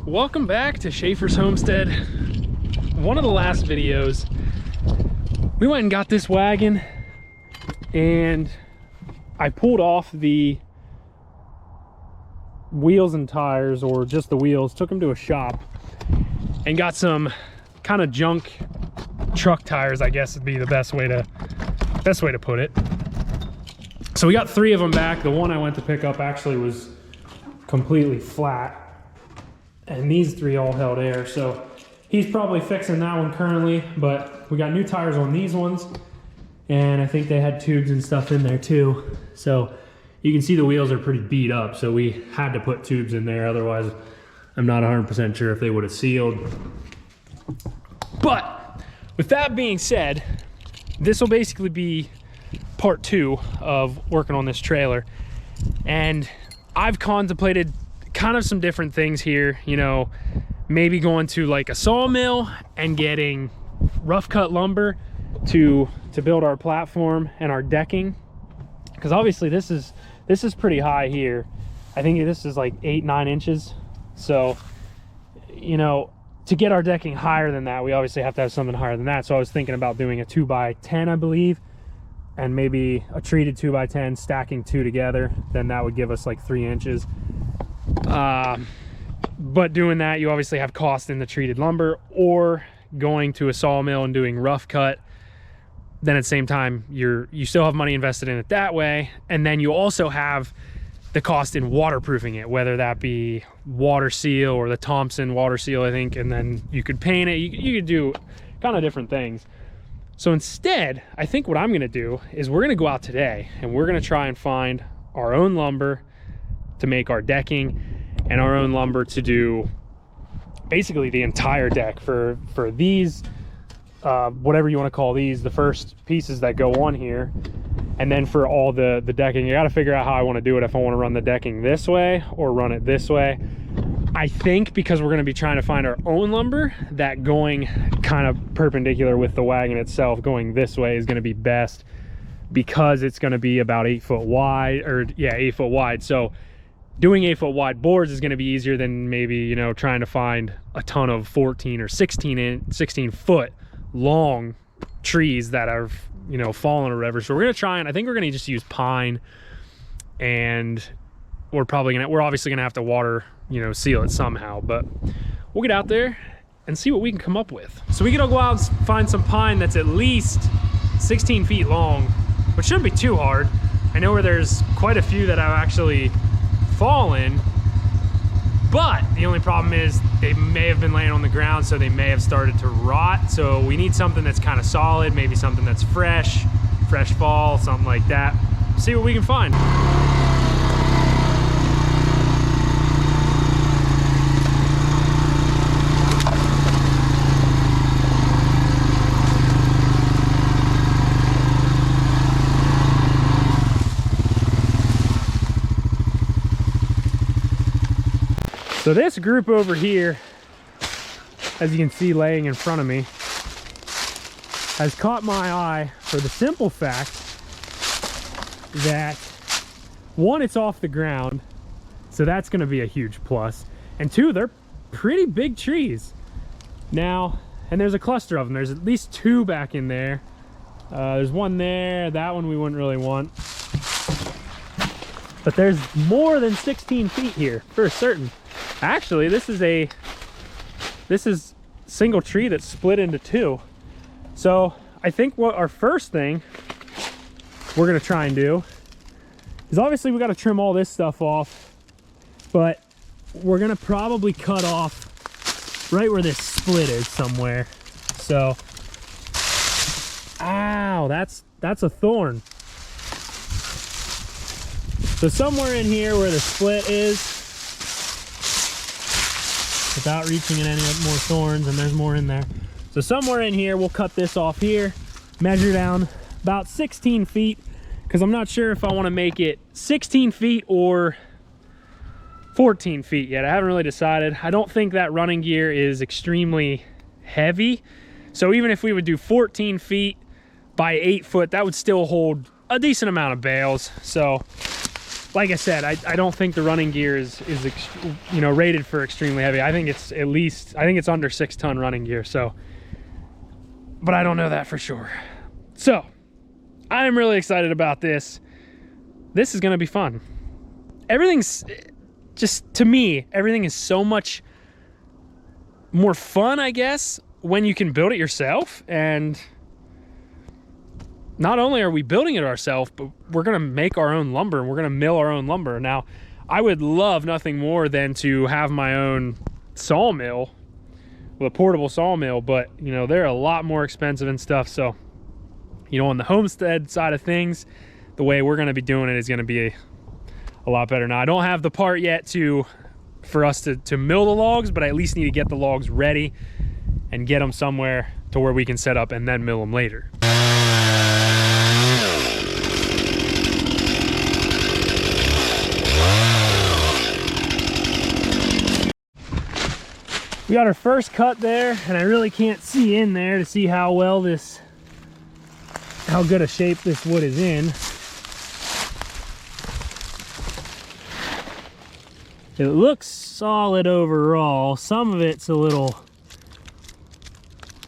Welcome back to Schaefer's Homestead. One of the last videos, we went and got this wagon and I pulled off the wheels and tires, or just the wheels, took them to a shop and got some kind of junk truck tires, I guess would be the best way to put it. So we got 3 of them back. The one I went to pick up actually was completely flat, and these 3 all held air, so he's probably fixing that one currently. But we got new tires on these ones, and I think they had tubes and stuff in there too, so you can see the wheels are pretty beat up, so we had to put tubes in there, otherwise I'm not 100% sure if they would have sealed. But with that being said, this will basically be part 2 of working on this trailer, and I've contemplated kind of some different things here, you know, maybe going to like a sawmill and getting rough cut lumber to build our platform and our decking, because obviously this is pretty high here. I think this is like 8-9 inches, so you know, to get our decking higher than that, we obviously have to have something higher than that. So I was thinking about doing a 2x10, I believe, and maybe a treated 2x10, stacking 2 together. Then that would give us like 3 inches. But doing that, you obviously have cost in the treated lumber, or going to a sawmill and doing rough cut. Then at the same time, you still have money invested in it that way, and then you also have the cost in waterproofing it, whether that be water seal or the Thompson water seal, I think, and then you could paint it. You could do kind of different things. So instead, I think what I'm gonna do is we're gonna go out today and we're gonna try and find our own lumber to make our decking, and our own lumber to do basically the entire deck for these, whatever you want to call these, the first pieces that go on here. And then for all the decking, you got to figure out how I want to do it, if I want to run the decking this way or run it this way. I think because we're going to be trying to find our own lumber, that going kind of perpendicular with the wagon itself, going this way, is going to be best, because it's going to be about 8 foot wide, or yeah, 8 foot wide. So doing 8 foot wide boards is going to be easier than maybe, you know, trying to find a ton of 14 or 16 foot long trees that are, you know, fallen or whatever. So we're going to try, and I think we're going to just use pine, and we're obviously going to have to water, you know, seal it somehow, but we'll get out there and see what we can come up with. So we can go out and find some pine that's at least 16 feet long, which shouldn't be too hard. I know where there's quite a few that have actually fallen, but the only problem is they may have been laying on the ground, so they may have started to rot. So we need something that's kind of solid, maybe something that's fresh fall, something like that. See what we can find. So this group over here, as you can see laying in front of me, has caught my eye for the simple fact that, 1, it's off the ground, so that's going to be a huge plus, and 2, they're pretty big trees. Now, and there's a cluster of them. There's at least 2 back in there. There's one there. That one we wouldn't really want. But there's more than 16 feet here, for certain. Actually, this is single tree that's split into 2. So I think what our first thing we're gonna try and do is, obviously we got to trim all this stuff off, but we're gonna probably cut off right where this split is somewhere. So, ow, that's a thorn. So somewhere in here where the split is, without reaching in any more thorns, and there's more in there. So somewhere in here, we'll cut this off here, measure down about 16 feet, because I'm not sure if I want to make it 16 feet or 14 feet yet. I haven't really decided. I don't think that running gear is extremely heavy. So even if we would do 14 feet by 8 foot, that would still hold a decent amount of bales. So like I said, I don't think the running gear is you know, rated for extremely heavy. I think it's at least, I think it's under 6-ton running gear. So, but I don't know that for sure. So I'm really excited about this. This is going to be fun. Everything's just, to me, everything is so much more fun, I guess, when you can build it yourself. And not only are we building it ourselves, but we're going to make our own lumber and we're going to mill our own lumber. Now, I would love nothing more than to have my own sawmill, with a portable sawmill, but you know, they're a lot more expensive and stuff. So, you know, on the homestead side of things, the way we're going to be doing it is going to be a lot better. Now, I don't have the part yet for us to mill the logs, but I at least need to get the logs ready and get them somewhere to where we can set up and then mill them later. We got our first cut there, and I really can't see in there to see how well how good a shape this wood is in. It looks solid overall. Some of it's a little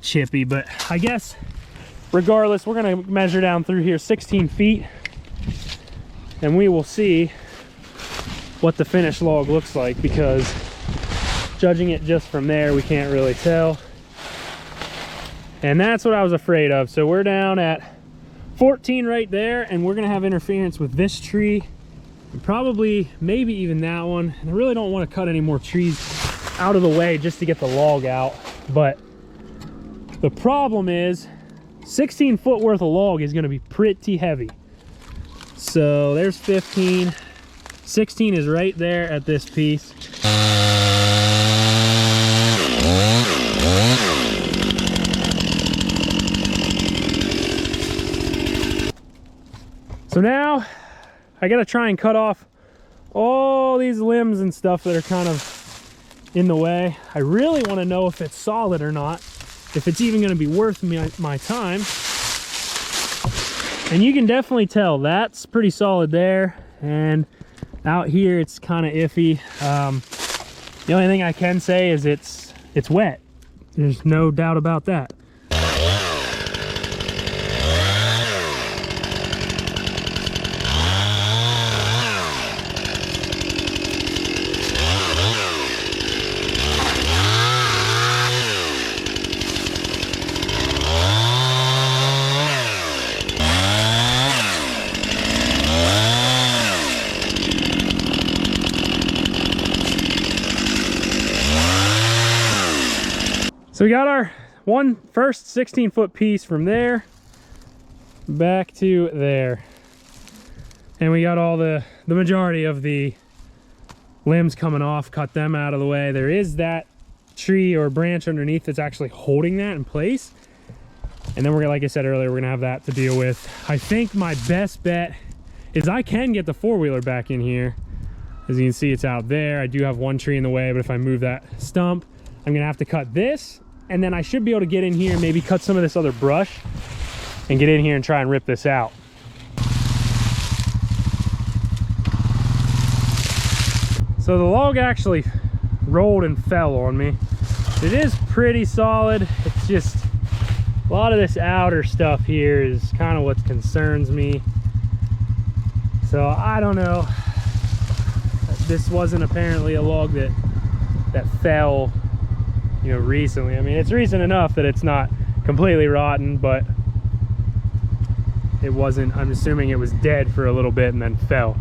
chippy, but I guess regardless, we're gonna measure down through here 16 feet, and we will see what the finished log looks like, because judging it just from there, we can't really tell. And that's what I was afraid of. So we're down at 14 right there, and we're gonna have interference with this tree, and probably maybe even that one. And I really don't want to cut any more trees out of the way just to get the log out. But the problem is 16 foot worth of log is gonna be pretty heavy. So there's 15. 16 is right there at this piece. So now I gotta try and cut off all these limbs and stuff that are kind of in the way. I really want to know if it's solid or not, if it's even going to be worth my time. And you can definitely tell that's pretty solid there, and out here it's kind of iffy. The only thing I can say is it's wet. There's no doubt about that. So we got our first 16-foot piece from there back to there. And we got all the majority of the limbs coming off, cut them out of the way. There is that tree or branch underneath that's actually holding that in place. And then we're gonna, like I said earlier, we're gonna have that to deal with. I think my best bet is I can get the four-wheeler back in here. As you can see, it's out there. I do have one tree in the way, but if I move that stump, I'm gonna have to cut this, and then I should be able to get in here and maybe cut some of this other brush and get in here and try and rip this out. So the log actually rolled and fell on me. It is pretty solid. It's just a lot of this outer stuff here is kind of what concerns me. So I don't know. This wasn't apparently a log that fell, you know, recently. I mean, it's recent enough that it's not completely rotten, but it wasn't. I'm assuming it was dead for a little bit and then fell.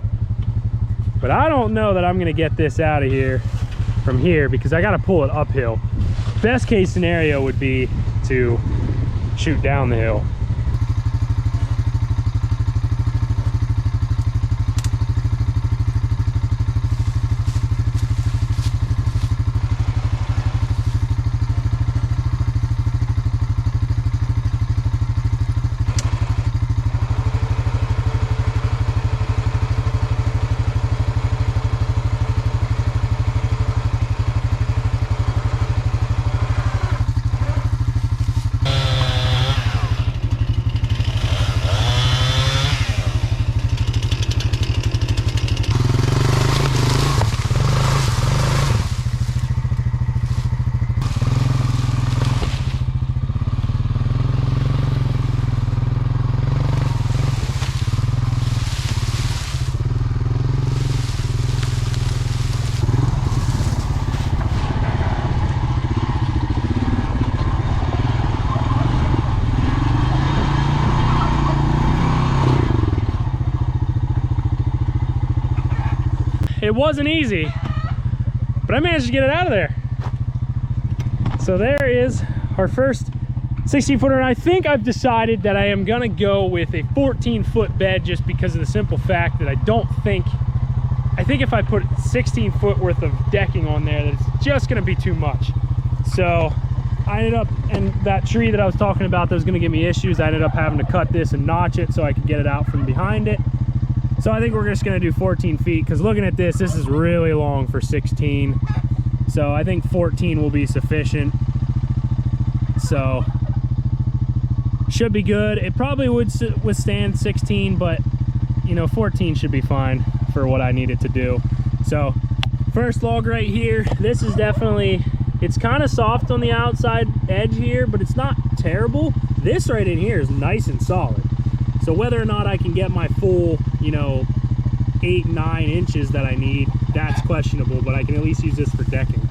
But I don't know that I'm gonna get this out of here from here, because I gotta pull it uphill. Best case scenario would be to shoot down the hill. wasn't easy, but I managed to get it out of there. So there is our first 16-footer, and I think I've decided that I am gonna go with a 14-foot bed just because of the simple fact that I think if I put 16 foot worth of decking on there, that it's just gonna be too much. So I ended up, and that tree that I was talking about that was gonna give me issues, I ended up having to cut this and notch it so I could get it out from behind it. So I think we're just gonna do 14 feet, because looking at this is really long for 16. So I think 14 will be sufficient. So should be good. It probably would withstand 16, but you know, 14 should be fine for what I need it to do. So first log right here, this is definitely, it's kind of soft on the outside edge here, but it's not terrible. This right in here is nice and solid. So whether or not I can get my full, you know, 8-9 inches that I need, that's questionable, but I can at least use this for decking.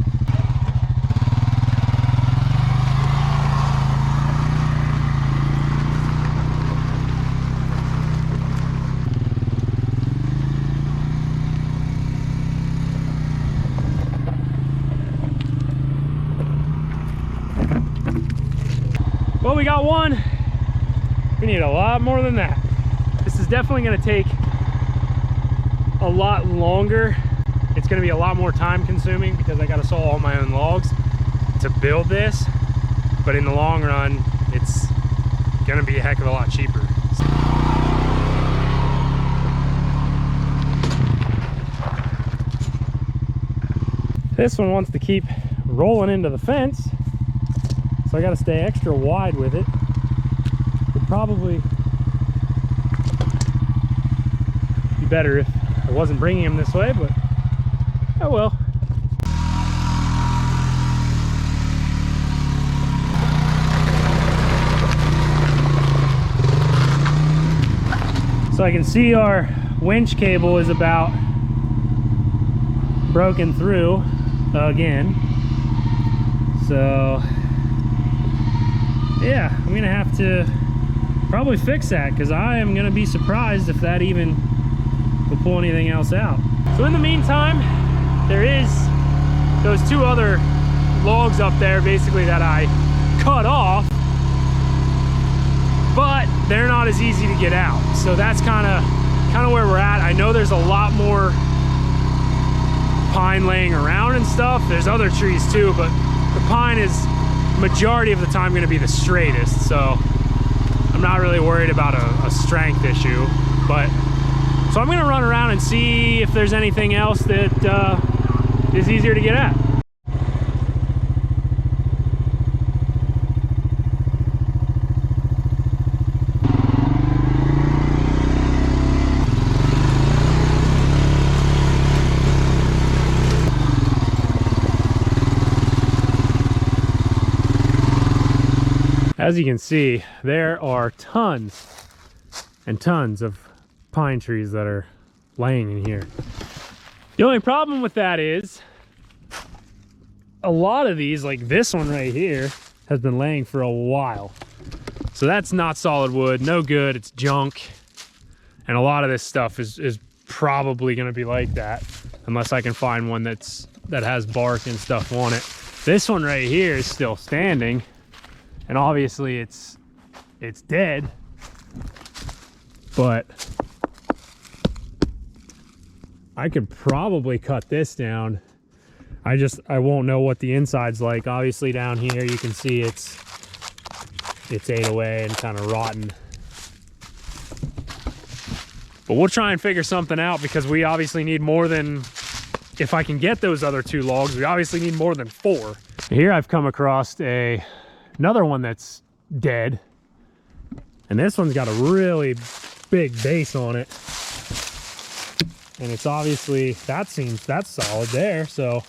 Well, we got one. We need a lot more than that. This is definitely going to take a lot longer. It's going to be a lot more time consuming because I got to saw all my own logs to build this. But in the long run, it's going to be a heck of a lot cheaper. This one wants to keep rolling into the fence. So I got to stay extra wide with it. Would probably be better if I wasn't bringing him this way, but oh well. So I can see our winch cable is about broken through again. So yeah, I'm gonna have to probably fix that, because I am gonna be surprised if that even will pull anything else out. So in the meantime, there is those two other logs up there basically that I cut off, but they're not as easy to get out. So that's kind of where we're at. I know there's a lot more pine laying around and stuff. There's other trees too, but the pine is majority of the time going to be the straightest, so I'm not really worried about a strength issue. But so I'm going to run around and see if there's anything else that is easier to get at. As you can see, there are tons and tons of pine trees that are laying in here. The only problem with that is a lot of these, like this one right here, has been laying for a while. So that's not solid wood, no good, it's junk. And a lot of this stuff is probably gonna be like that, unless I can find one that has bark and stuff on it. This one right here is still standing. And obviously it's dead, but I could probably cut this down. I won't know what the inside's like. Obviously down here you can see it's ate away and kind of rotten. But we'll try and figure something out, because we obviously need more than, if I can get those other two logs, we obviously need more than 4. Here I've come across another one that's dead, and this one's got a really big base on it, and it's obviously, that's solid there. So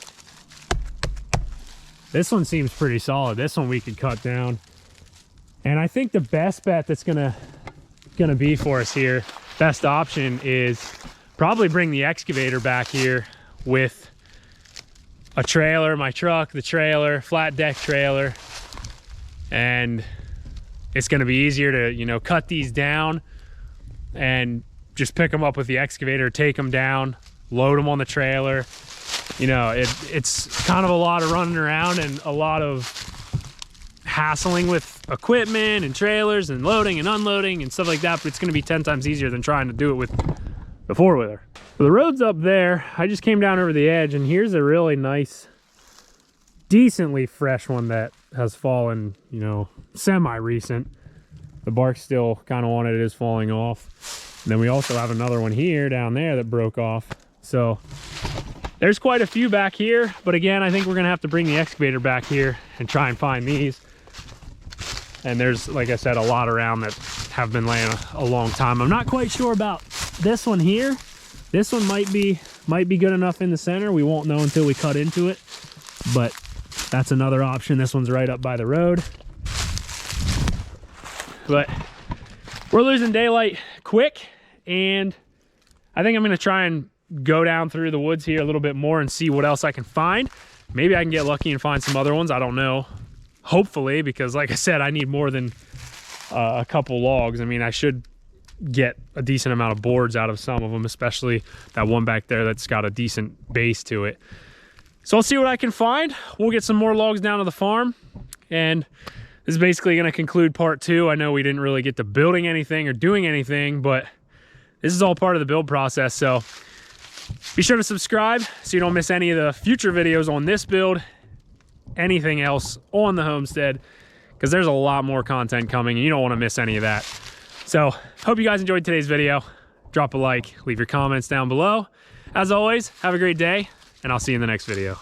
this one seems pretty solid. This one we could cut down, and I think the best bet that's gonna be for us here, best option, is probably bring the excavator back here with a trailer, my truck, the trailer, flat deck trailer. And it's going to be easier to, you know, cut these down and just pick them up with the excavator, take them down, load them on the trailer. You know, it's kind of a lot of running around and a lot of hassling with equipment and trailers and loading and unloading and stuff like that, but it's going to be 10 times easier than trying to do it with the four-wheeler. So the road's up there. I just came down over the edge, and here's a really nice, decently fresh one that has fallen, you know, semi-recent. The bark's still kind of on it. It is falling off. And then we also have another one here down there that broke off. So there's quite a few back here, but again, I think we're gonna have to bring the excavator back here and try and find these. And there's, like I said, a lot around that have been laying a long time. I'm not quite sure about this one here. This one might be good enough in the center. We won't know until we cut into it, but that's another option. This one's right up by the road. But we're losing daylight quick, and I think I'm gonna try and go down through the woods here a little bit more and see what else I can find. Maybe I can get lucky and find some other ones. I don't know. Hopefully, because like I said, I need more than a couple logs. I mean, I should get a decent amount of boards out of some of them, especially that one back there that's got a decent base to it. So I'll see what I can find. We'll get some more logs down to the farm, and this is basically going to conclude part 2. I know we didn't really get to building anything or doing anything, but this is all part of the build process. So be sure to subscribe so you don't miss any of the future videos on this build, anything else on the homestead, because there's a lot more content coming and you don't want to miss any of that. So hope you guys enjoyed today's video. Drop a like, leave your comments down below. As always, have a great day, and I'll see you in the next video.